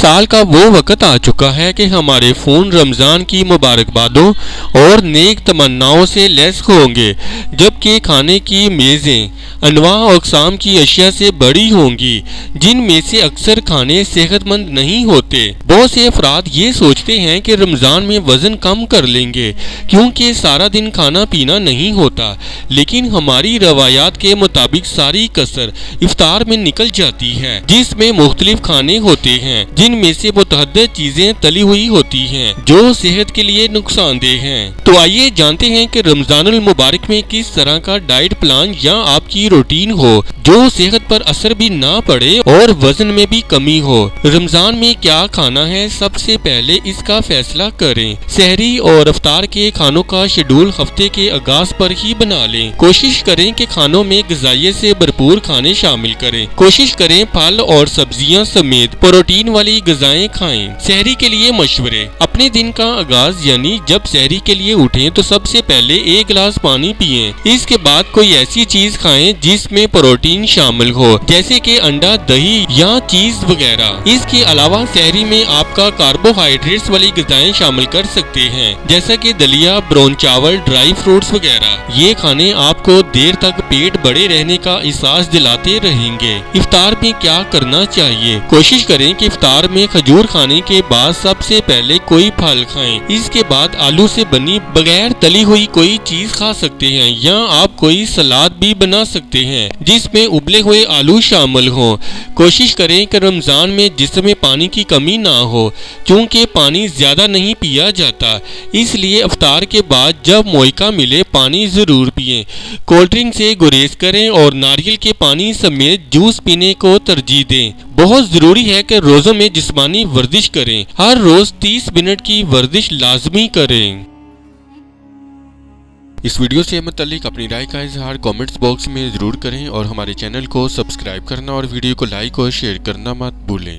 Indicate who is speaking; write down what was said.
Speaker 1: साल का वो वक्त आ चुका है कि हमारे फ़ोन रमज़ान की मुबारकबादों और नेक तमन्नाओं से लैस होंगे, जबकि खाने की मेज़ें अनवा अक़साम की अशिया से बड़ी होंगी, जिनमें से अक्सर खाने सेहतमंद नहीं होते। बहुत से अफराद ये सोचते हैं कि रमज़ान में वज़न कम कर लेंगे क्योंकि सारा दिन खाना पीना नहीं होता, लेकिन हमारी रवायात के मुताबिक सारी कसर इफ्तार में निकल जाती है, जिसमें मुख्तलिफ खाने होते हैं, जिनमें से मुतअद्दिद चीज़ें तली हुई होती हैं जो सेहत के लिए नुकसानदेह हैं। तो आइए जानते हैं कि रमज़ानुल मुबारक में किस तरह का डाइट प्लान या आपकी रूटीन हो जो सेहत पर असर भी ना पड़े और वजन में भी कमी हो। रमज़ान में क्या खाना है, सबसे पहले इसका फैसला करें। सहरी और इफ्तार के खानों का शेड्यूल हफ्ते के आगाज पर ही बना लें। कोशिश करें कि खानों में ग़िज़ाइयत से भरपूर खाने शामिल करें। कोशिश करें फल और सब्जियां समेत प्रोटीन वाली ग़िज़ाएं खाएं। सहरी के लिए मशवरे। अपने दिन का आगाज यानी जब सहरी के लिए उठें तो सबसे पहले 1 गिलास पानी पिएं। इसके बाद कोई ऐसी चीज खाएं जिसमें प्रोटीन शामिल हो, जैसे कि अंडा, दही या चीज वगैरह। इसके अलावा सहरी में आपका कार्बोहाइड्रेट्स वाली ग़िज़ाएं शामिल कर सकते हैं, जैसा कि दलिया, ब्राउन चावल, ड्राई फ्रूट्स वगैरह। ये खाने आपको देर तक पेट बड़े रहने का एहसास दिलाते रहेंगे। इफ्तार में क्या करना चाहिए? कोशिश करें कि इफ्तार में खजूर खाने के बाद सबसे पहले कोई फल खाएं। इसके बाद आलू से बनी बगैर तली हुई कोई चीज खा सकते हैं, या आप कोई सलाद भी बना सकते हैं जिसमें उबले हुए आलू शामिल हों। कोशिश करें कि रमजान में जिस्म में पानी की कमी ना हो, क्योंकि पानी ज्यादा नहीं पिया जाता, इसलिए इफ्तार के बाद जब मौका मिले पानी जरूर पिएं। कोल्ड ड्रिंक से गुरेज करें और नारियल के पानी समेत जूस पीने को तरजीह दें। बहुत जरूरी है कि रोज़ों में जिस्मानी वर्जिश करें। हर रोज 30 मिनट की वर्जिश लाजमी करें। इस वीडियो से मुताल्लिक अपनी राय का इजहार कमेंट्स बॉक्स में ज़रूर करें और हमारे चैनल को सब्सक्राइब करना और वीडियो को लाइक और शेयर करना मत भूलें।